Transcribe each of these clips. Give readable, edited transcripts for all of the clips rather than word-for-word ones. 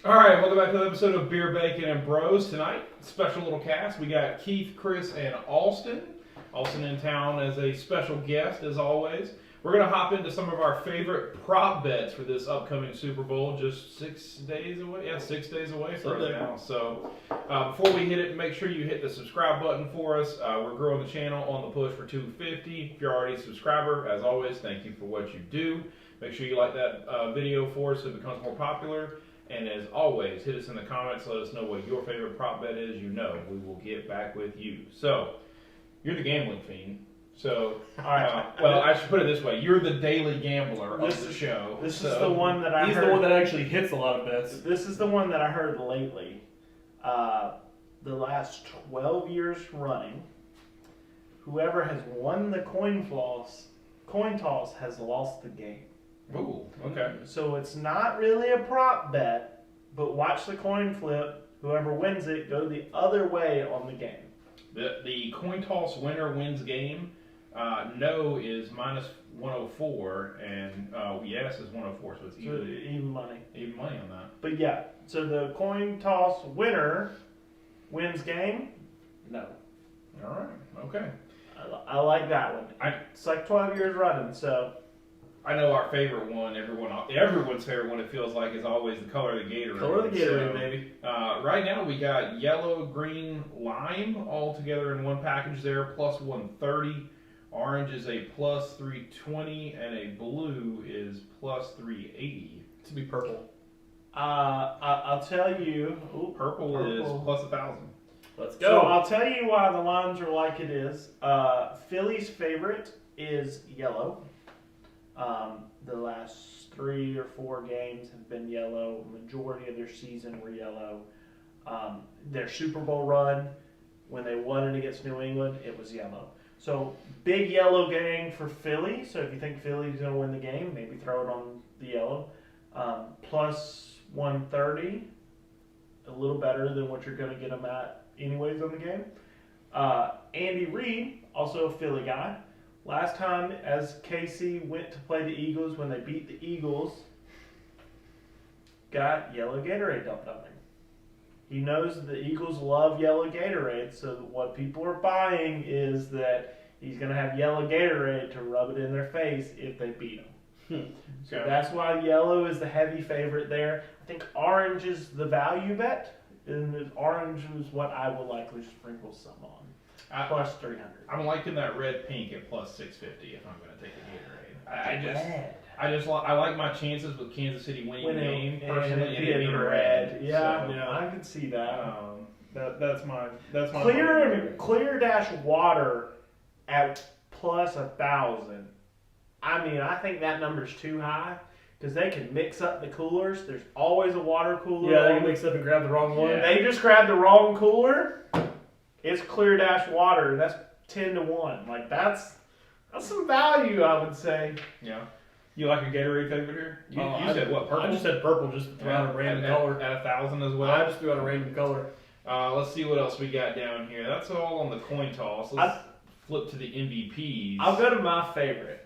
All right, welcome back to the episode of Beer, Bacon, and Bros. Tonight, special little cast. We got Keith, Chris, and Alston. Alston in town as a special guest, as always. We're going to hop into some of our favorite prop bets for this upcoming Super Bowl. Just 6 days away. Yeah, 6 days away from now. So, before we hit it, make sure you hit the subscribe button for us. We're growing the channel on the push for 250. If you're already a subscriber, as always, thank you for what you do. Make sure you like that video for us so it becomes more popular. And as always, hit us in the comments. Let us know what your favorite prop bet is. You know, we will get back with you. So, you're the gambling fiend. So, well, I should put it this way: you're the daily gambler of the show. This is the one that I He's heard. the one that actually hits a lot of bets. This is the one that I heard lately. The last 12 years running, whoever has won the coin toss has lost the game. Ooh, okay. So it's not really a prop bet, but watch the coin flip. Whoever wins it, go the other way on the game. The coin toss winner wins game. No is minus 104, and yes is 104, so it's So even money. even money on that. But yeah, so the coin toss winner wins game. No, All right, okay. I like that one. It's like 12 years running, so. I know our favorite one. Everyone's favorite one. It feels like is always the color of the Gatorade. Color of the Gatorade, So, baby. right now we got yellow, green, lime all together in one package there, plus 130. Orange is a plus 320, and a blue is plus 380. To be purple. I'll tell you. Purple is plus 1,000. Let's So go. I'll tell you why the lines are like it is. Philly's favorite is yellow. The last 3 or 4 games have been yellow. Majority of their season were yellow. Their Super Bowl run, when they won it against New England, it was yellow. So big yellow gang for Philly. So if you think Philly's going to win the game, maybe throw it on the yellow. Plus 130, a little better than what you're going to get them at anyways on the game. Andy Reid, also a Philly guy. Last time, as KC went to play the Eagles, when they beat the Eagles, got yellow Gatorade dumped on him. He knows that the Eagles love yellow Gatorade, so what people are buying is that he's going to have yellow Gatorade to rub it in their face if they beat him. So Okay. that's why yellow is the heavy favorite there. I think orange is the value bet, and orange is what I will likely sprinkle some on. Plus 300. I'm liking that red pink at plus 650 if I'm going to take the Gatorade. I like my chances with Kansas City winning the game personally, and it being red. Yeah, So, I can see that. that's my Clear dash water at plus 1,000. I mean, I think that number's too high because they can mix up the coolers. There's always a water cooler. Yeah, they can mix up and grab the wrong one. Yeah. They just grabbed the wrong cooler. It's clear dash water. That's 10-1. Like that's some value, I would say. Yeah. You like a Gatorade favorite here? You said what? Purple. I just said purple just to throw out a random color. At 1,000 as well. I just threw out a random color. Let's see what else we got down here. That's all on the coin toss. Let's flip to the MVPs. I'll go to my favorite.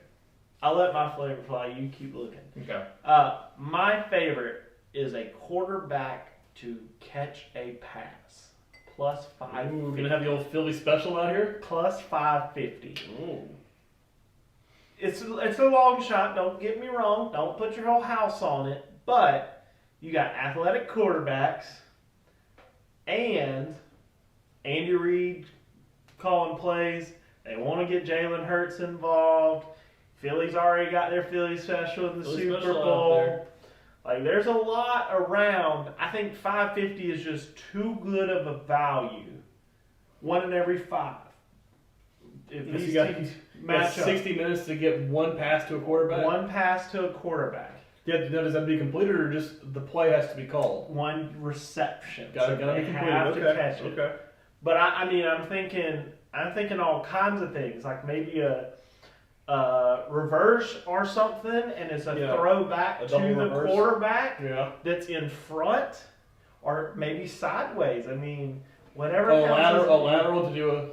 I'll let my flavor fly. You keep looking. Okay. My favorite is a quarterback to catch a pass. Plus Ooh, 550. we're gonna have the old Philly special out here. Plus 550. Ooh. It's a long shot. Don't get me wrong. Don't put your whole house on it. But you got athletic quarterbacks and Andy Reid calling plays. They want to get Jalen Hurts involved. Philly's already got their Philly special in the Philly Super special out Bowl. there. Like, there's a lot around. I think 550 is just too good of a value. 1 in every 5. If Yes, these you got- teams Got match up. 60 minutes to get one pass to a quarterback. One pass to a quarterback. Yeah, does that have to be completed or just the play has to be called? One reception. Gotta they be completed. have to Okay. catch it. Okay. But I mean, I'm thinking all kinds of things, like maybe a reverse or something, and it's a Yeah. throwback A to double the reverse. quarterback Yeah. that's in front, or maybe sideways. I mean, whatever. A counts as- lateral to do a.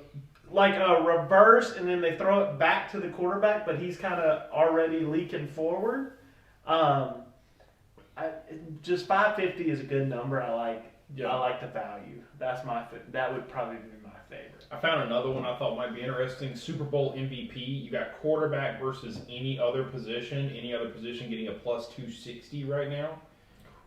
like a reverse, and then they throw it back to the quarterback, but he's kind of already leaking forward. Just 550 is a good number. I Yeah. like the value. That would probably be my favorite. I found another one I thought might be interesting. Super Bowl MVP. You got quarterback versus any other position. Any other position getting a plus 260 right now.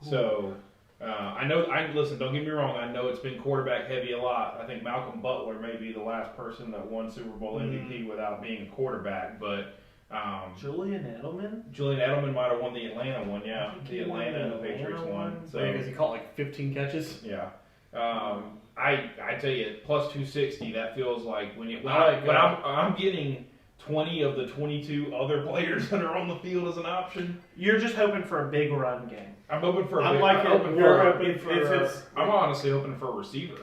So I know. Listen. Don't get me wrong. I know it's been quarterback heavy a lot. I think Malcolm Butler may be the last person that won Super Bowl MVP without being a quarterback. But Julian Edelman. Julian Edelman might have won the Atlanta one. Yeah, I think the he won Atlanta the and the Patriots Atlanta one. one. So Because he caught like 15 catches. yeah. I tell you, plus 260. That feels like when like, I'm getting 20 of the 22 other players that are on the field as an option. You're just hoping for a big run game. I'm hoping for. I'm I'm hoping for. I'm honestly hoping for a receiver.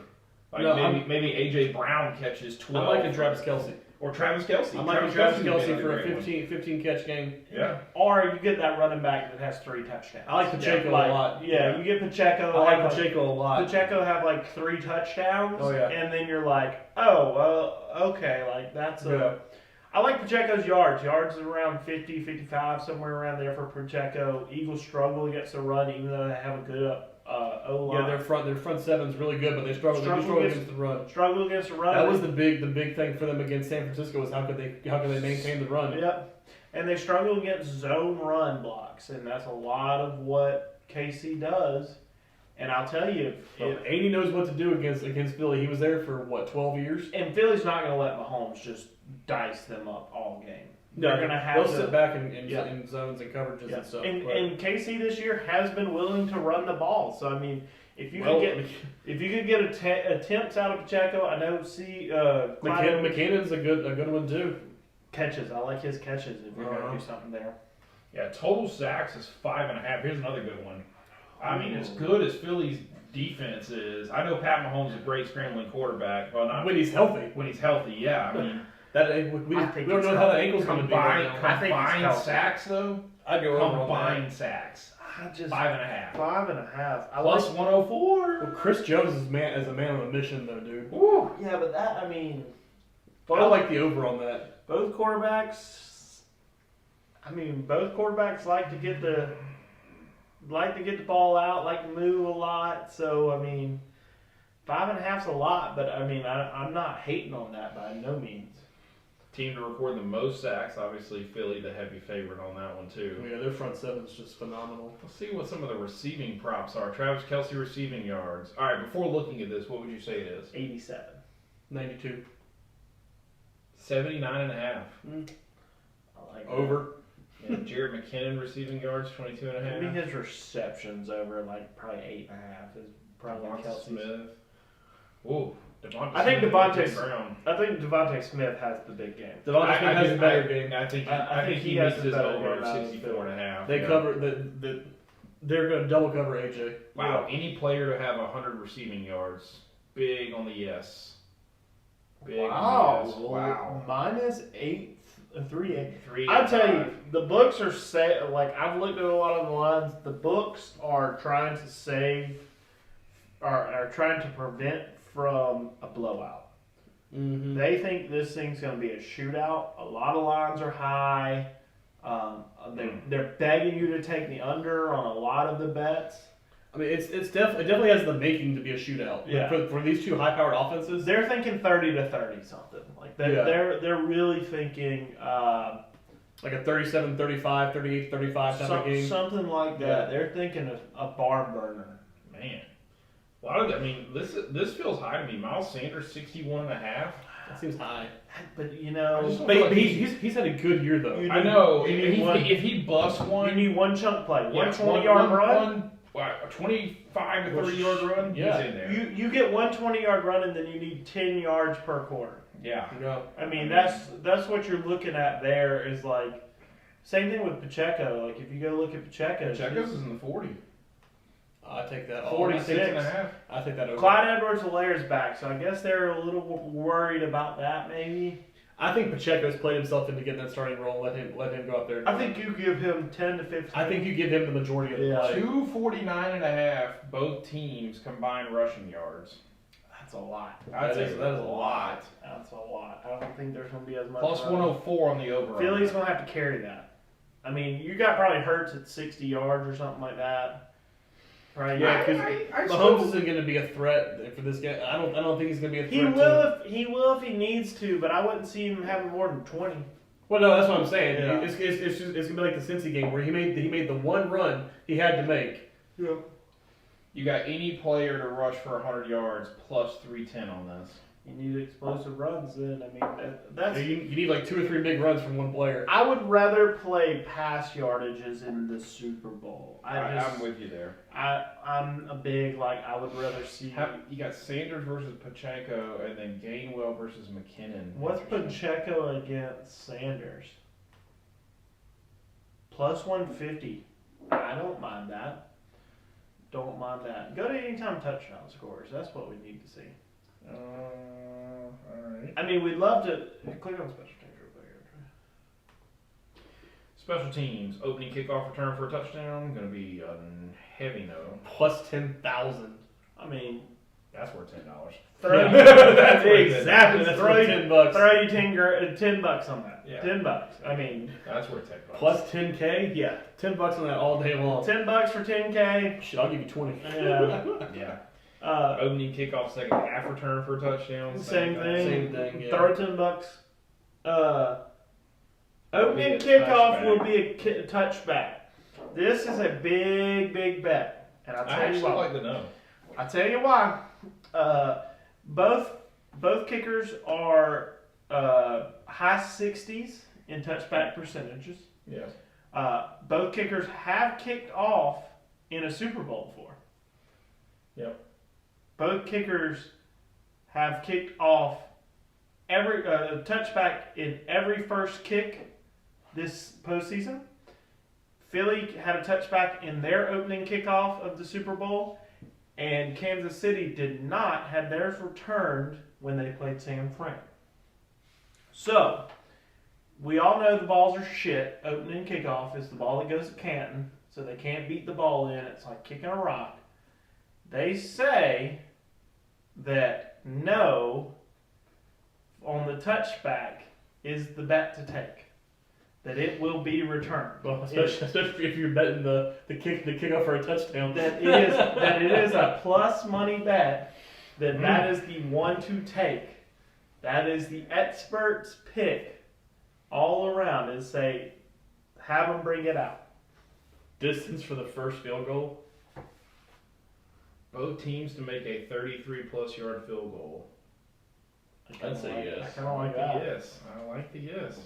Like No, maybe AJ Brown catches 12. I'm liking Travis Kelce. Or Travis Kelce. I'm liking Travis Kelce's been Kelce a for a great one. 15 catch game. Yeah. Or you get that running back that has 3 touchdowns. I like Pacheco Like, a lot. Yeah, you get Pacheco. I like Pacheco a lot. Pacheco have like 3 touchdowns. Oh, yeah. And then you're like, oh, well, okay, like that's a. Yeah. I like Pacheco's yards. Yards are around 50, 55, somewhere around there for Pacheco. Eagles struggle against the run, even though they have a good O-line. Yeah, their front seven's really good, but they struggle against the run. Struggle against the run. That was the big thing for them against San Francisco was how could they maintain the run? Yep. And they struggle against zone run blocks, and that's a lot of what KC does. And I'll tell you, Well, 80 knows what to do against Philly. He was there for what 12 years. and Philly's not going to let Mahomes just dice them up all game. No, They're going to have they'll to sit back in Yeah. zones and coverages Yeah. and stuff. And, but- and KC this year has been willing to run the ball. So I mean, if you could get attempts out of Pacheco, I know. McKinnon's a good one too. Catches. I like his catches. If you're Uh-huh. going to do something there. Yeah, total sacks is 5.5. Here's another good one. I mean, as good as Philly's defense is, I know Pat Mahomes is a great scrambling quarterback. Well, not When he's healthy. when he's healthy. Yeah, I mean, We I think don't it's know how the ankle's going to be. Right combined, now. I think it's combined healthy. sacks though. I'd go over on that. Combined sacks, I just 5.5. 5.5. I Plus like. 104. Well, Chris Jones is a man on a mission though, dude. Woo. Yeah, but that I mean, I like the over on that. both quarterbacks. I mean, both quarterbacks like to get the ball out, like to move a lot. So I mean, 5.5's a lot, but I mean, I'm not hating on that by no means. Team to record the most sacks, obviously Philly, the heavy favorite on that one too. Yeah, their front seven's just phenomenal. Let's see what some of the receiving props are. Travis Kelce receiving yards. All right, before looking at this, what would you say it is? 87. 92 79.5. I like that. over. Yeah, Jared McKinnon receiving yards, 22.5. Maybe his receptions over like probably 8.5 is probably Devonta Kelsey's. Smith. Whoa, Devonta I think Smith, Devontae- AJ Brown. I think Devontae Smith has the big game. Devonta Smith has a better game. I think I think he he has meets a his better over game out of 64.5. They yeah. cover they're going to double cover AJ. Wow, any player to have 100 receiving yards, big on the yes. Big on the yes. Wow. Minus 3.8. 3. I tell you, the books are set. Like I've looked at a lot of the lines. The books are trying to save, are trying to prevent from a blowout. Mm-hmm. They think this thing's going to be a shootout. A lot of lines are high. They're begging you to take the under on a lot of the bets. I mean, it definitely has the making to be a shootout. Yeah. For these two high-powered offenses. They're thinking 30 to 30 something. Like they're really thinking Like a 37, 35, 38, 35 type of game. something like that. Yeah. They're thinking a barn burner. Man. A lot of, I mean, this feels high to me. Miles Sanders, 61.5. That seems high. But you I know, just don't But feel like he's had a good year though. You I know. You need one- If he busts you one, need one chunk play, yeah, one 20-yard run. a 25 to 30 yard run, Yeah. he's in there. You get one 20-yard run, and then you need 10 yards per quarter. Yeah. Yeah. I mean, that's what you're looking at there. Is like same thing with Pacheco. Like if you go look at Pacheco, Checkers is in the 40. I take that. 46. 46.5. I take that over. Clyde Edwards-Helaire's back, so I guess they're a little worried about that. Maybe I think Pacheco's played himself into getting that starting role. Let him go out there. And I think you give him 10 to 15. I think you give him the majority of the Yeah. play. 249.5, both teams combined rushing yards. That's a lot. I'd say that is a lot. That's a lot. I don't think there's going to be as much. Plus running. 104 on the over. Philly's going to have to carry that. I mean, you got probably Hurts at 60 yards or something like that. Right? Yeah, because I Mahomes still- isn't going to be a threat for this guy. I don't think he's going to be a threat. He will if he needs to, but I wouldn't see him having more than 20. Well, no, that's what I'm saying. Yeah. It's going to be like the Cincy game where he made the one run he had to make. Yeah. You got any player to rush for 100 yards plus 310 on this. You need explosive runs then. I mean, that's. You need like 2 or 3 big runs from one player. I would rather play pass yardages in the Super Bowl. I'm with you there. I'm a big, I would rather see. You got Sanders versus Pacheco, and then Gainwell versus McKinnon. What's Interesting. Pacheco against Sanders? Plus 150. I don't mind that. Don't mind that. Go to anytime touchdown scores. That's what we need to see. Alright. I mean, we'd love to. Click on special teams real quick. Special teams. Opening kickoff return for a touchdown. Going to be a heavy no. Plus 10,000. I mean, That's worth $10. throw That's worth it. exactly. That's Throw worth you, $10. throw you $10 on that. Yeah. $10. I mean, That's worth $10. Plus 10K? Yeah. $10 on that all day long. $10 for 10K. Shit, I'll give you 20. Yeah. Yeah. Uh, Opening kickoff second half return for a touchdown. Same thing. Same thing, yeah. Throw $10. Opening Will be a kickoff touchback. will be a touchback. This is a big bet, and I'll I tell you actually why. like the no. I'll tell you why. Both kickers are high 60s in touchback percentages. Yes. Both kickers have kicked off in a Super Bowl before. Yep. Both kickers have kicked off every touchback in every first kick this postseason. Philly had a touchback in their opening kickoff of the Super Bowl, and Kansas City did not have theirs returned when they played San Fran. So, we all know the balls are shit. Opening kickoff is the ball that goes to Canton, so they can't beat the ball in. It's like kicking a rock. They say that no on the touchback is the bet to take. That it will be returned. Well, especially if you're betting the kickoff for a touchdown. That it is a plus money bet that is the one to take. That is the experts pick all around is say have them bring it out. Distance for the first field goal. Both teams to make a 33-plus yard field goal. I'd say yes. I kind of like the that. yes. I like the yes.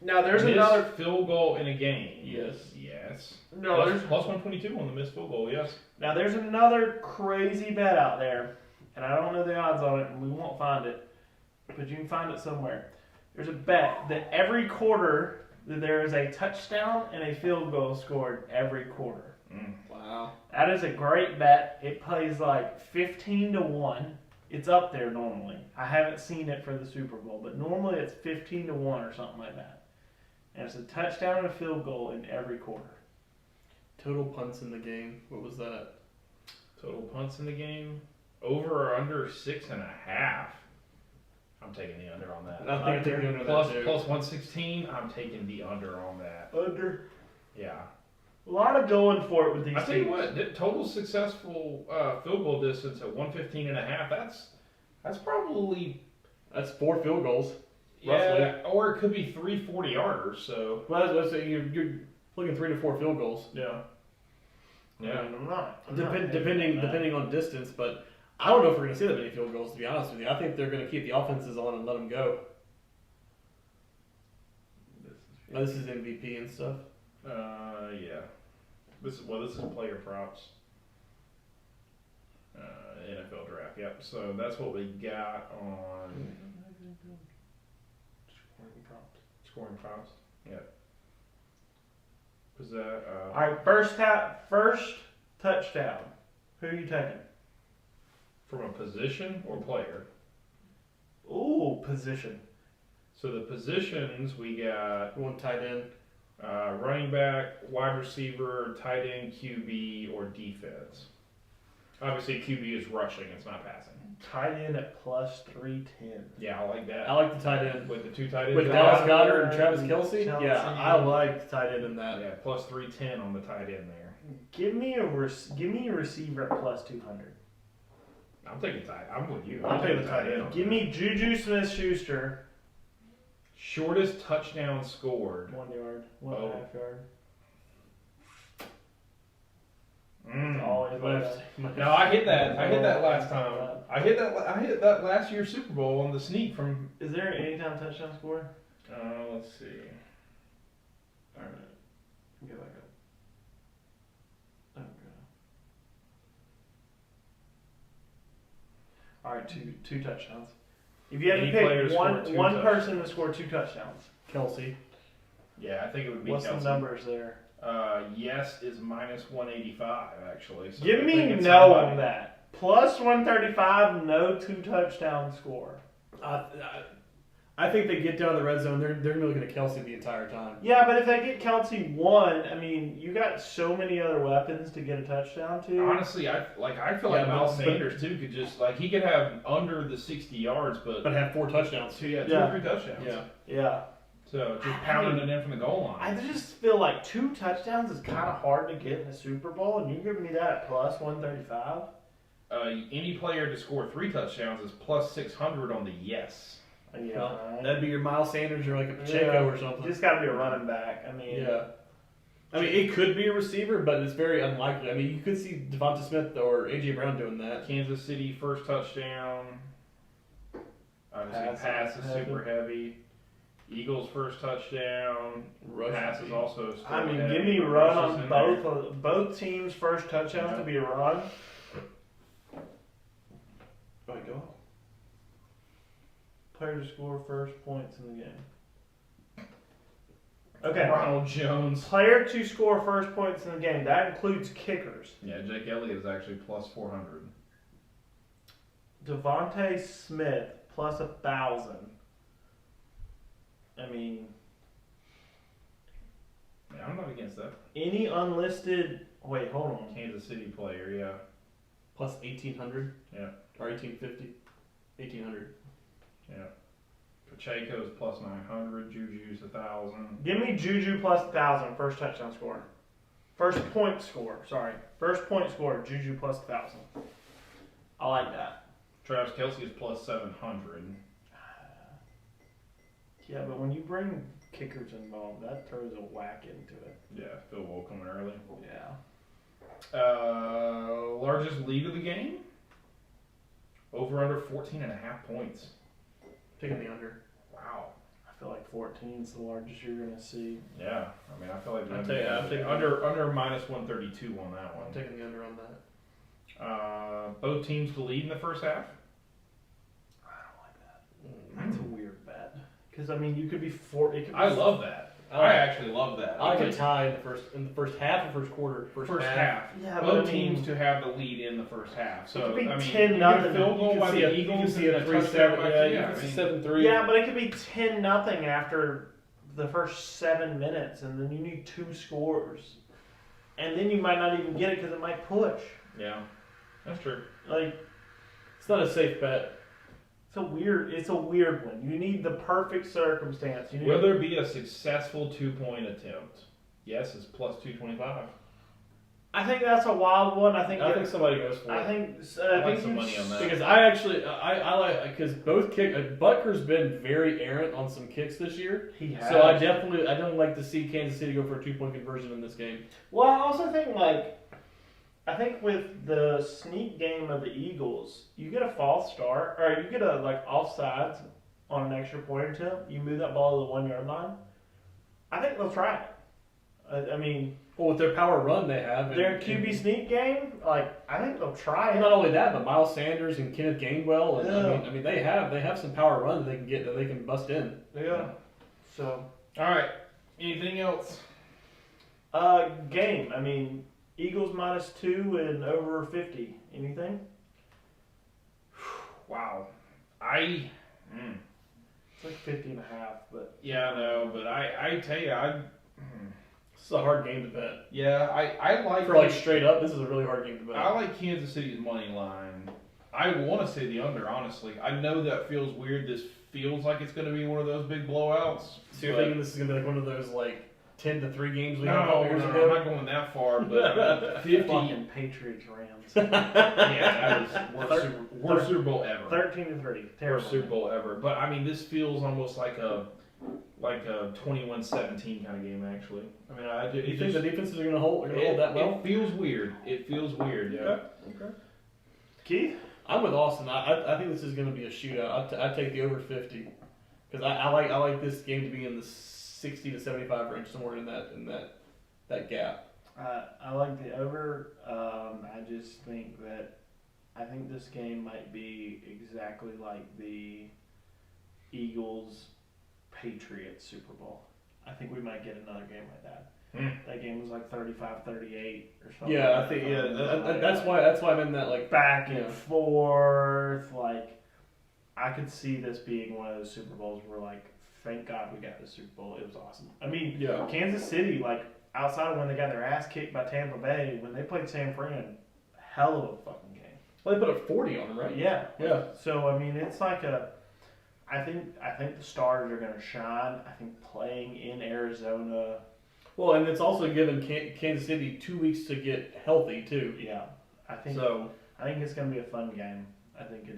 Now there's Missed another. field goal in a game. Yes. Yes. No, Plus, there's plus 122 on the missed field goal. Yes. Now there's another crazy bet out there, and I don't know the odds on it, and we won't find it, but you can find it somewhere. There's a bet that every quarter that there is a touchdown and a field goal scored every quarter. Wow. That is a great bet. It plays like 15-1. It's up there normally. I haven't seen it for the Super Bowl, but normally it's 15-1 or something like that. And it's a touchdown and a field goal in every quarter. Total punts in the game. What was that? Total punts in the game. Over or under 6.5. I'm taking the under on that. I think I'm taking the under Plus, that too. plus 116. I'm taking the under on that. Under. Yeah. A lot of going for it with these I tell you teams. what, total successful field goal distance at 115.5. That's probably That's 4 field goals. yeah, or it could be 3 40-yarders. So Well, that's what you're looking 3 to 4 field goals. yeah, Yeah, I'm not. Depending on distance, but I don't know if we're going to see that many field goals. To be honest with you, I think they're going to keep the offenses on and let them go. Now, this is MVP and stuff. Yeah. This is player props. NFL draft. Yep. So that's what we got on scoring props. Yep. Was that All right, first touchdown. Who are you taking? from a position or player? Ooh, position. So the positions we got One tight end. running back, wide receiver, tight end, QB, or defense. Obviously, QB is rushing; it's not passing. Tight end at plus 310. Yeah, I like that. I like the tight end. With the two tight ends. With in Dallas there. Goddard and Travis Kelce? Kelce. Yeah, I like the tight end in that. Yeah, plus 310 on the tight end there. Give me a receiver at plus 200. I'm taking tight. I'm with you. I'm taking the tight end. on Give that. me Juju Smith-Schuster. Shortest touchdown scored. 1 yard, Oh. 1.5 yard. Mm. Always Left. No, I hit that. I hit that last time. I hit that last year's Super Bowl on the sneak from. Is there an anytime touchdown score? Let's see. Alright. Go back up. Oh, go. Alright, two touchdowns. If you had Any to player to pick score one two person to score 2 touchdowns, Kelsey. Yeah, I think it would be what's Kelce. the numbers there? Yes is minus 185 actually. So Give I me think it's no somebody. on that. Plus 135, no 2 touchdown score. I think they get down the red zone. They're going to be looking at Kelsey the entire time. Yeah, but if they get Kelce 1, I mean, you got so many other weapons to get a touchdown to. Honestly, I feel like Yeah, Miles but- Sanders too could just he could have under the 60 yards, but But have 4 touchdowns. two Yeah. or 3 touchdowns. Yeah. Yeah. So just pounding it in from the goal I line. just feel like 2 touchdowns is kind of hard to get in the Super Bowl, and you're giving me that at plus 135? Any player to score 3 touchdowns is plus 600 on the yes. Yeah. Well, right. that'd be your Miles Sanders or like a Pacheco Yeah. or something. Just got to be a running back. I mean, Yeah. I mean, it could be a receiver, but it's very unlikely. I mean, you could see Devonta Smith or A.J. Brown doing that. Kansas City first touchdown. Obviously, pass is heavy. super heavy. Eagles first touchdown. Rush Pass is also. I mean, heavy. give me Rush run is on in both teams' first touchdowns to be a run. Go ahead, go. Player to score first points in the game. there. Okay. Ronald Jones. Player to score first points in the game. That includes kickers. Yeah, Jake Elliott is actually plus 400. Devontae Smith plus 1,000. I mean, Yeah, I'm not against that. any unlisted. Wait, hold on. Kansas City player, yeah. Plus 1,800. Yeah. Or 1,850. 1,800. Pacheco's plus 900. Juju's 1,000. Give me Juju plus 1,000 first touchdown score. First point score. Sorry, first point score. Juju plus 1,000. I like that. Travis Kelce is plus 700. Yeah, but when you bring kickers involved, that throws a whack into it. Yeah, Phil Wool coming early. Yeah. Largest lead of the game? Over under 14.5 points. Taking the under. Wow. I feel like 14 is the largest you're gonna see. Yeah, I mean, I feel like I'll take- I'll take- under minus 132 on that I'm one. taking the under on that. Both teams to lead in the first half. I don't like that. That's a weird bet. Because I mean, you could be four. It could be I love that. I actually love that. I like a tie in the first half or first quarter. First half. Yeah, but Both I mean, teams to have the lead in the first half. So could be I mean, 10 you nothing. get a field goal You by can see the a, you can Eagles see a and 3-7. touchdown by Yeah, the- you I can see mean, 7-3. Yeah, but it could be 10-0 after the first 7 minutes, and then you need 2 scores, and then you might not even get it because it might push. Yeah, that's true. Like It's not a safe bet. it's a weird one. You need the perfect circumstance. You need Will there be a successful 2-point attempt? Yes, it's plus 225. I think that's a wild one. I think somebody goes for I it. think I like you some money on that. Because I actually, I like, because both Butker's been very errant on some kicks this year. He has. So I don't like to see Kansas City go for a 2-point conversion in this game. Well, I also think I think with the sneak game of the Eagles, you get a false start or you get a offsides on an extra point attempt. You move that ball to the 1 yard line. I think they'll try it. I mean, Well, with their power run they have. their QB sneak game, I think they'll try And it. not only that, but Miles Sanders and Kenneth Gainwell, and Yeah. I mean they have some power run that they can bust in. Yeah. So, All right. Anything else? game. I mean, Eagles -2 and over 50. Anything? Wow. It's like 50.5, but Yeah, no, but I tell you, This is a hard game to bet. Yeah, I like For like straight up, this is a really hard game to bet. I like Kansas City's money line. I want to say the under, honestly. I know that feels weird. This feels like it's going to be one of those big blowouts. So you're thinking this is gonna be like one of those like 10-3 games we No, had a couple years I'm ago? not going that far, but 50. Fucking Patriots Rams. Yeah, that was worst Super Bowl ever. 13-3. Terrible. Worst Super Bowl ever. But I mean, this feels almost like a 21-17 kind of game, actually. I mean, You think the defenses are gonna hold? They're gonna hold that well? It feels weird. It feels weird. Yeah. Okay. Keith? I'm with Austin. I think this is going to be a shootout. I'd take the over 50 because I like this game to be in the 60 to 75 range, somewhere in that gap. I like the over. I just think this game might be exactly like the Eagles Patriots Super Bowl. I think we might get another game like that. That game was like 35-38 or something. Yeah, I think that's why I'm in that like back and forth. Like, I could see this being one of those Super Bowls where, like, thank God we got the Super Bowl. It was awesome. I mean, Kansas City, like, outside of when they got their ass kicked by Tampa Bay, when they played San Fran, hell of a fucking game. Well, they put a 40 on them, right? Yeah. Yeah. So I mean, it's like I think the Stars are gonna shine. I think playing in Arizona. Well, and it's also given Kansas City 2 weeks to get healthy too. Yeah. I think it's gonna be a fun game. I think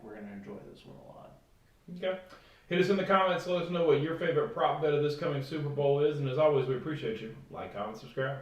we're gonna enjoy this one a lot. Okay. Hit us in the comments. Let us know what your favorite prop bet of this coming Super Bowl is. And as always, we appreciate you. Like, comment, subscribe.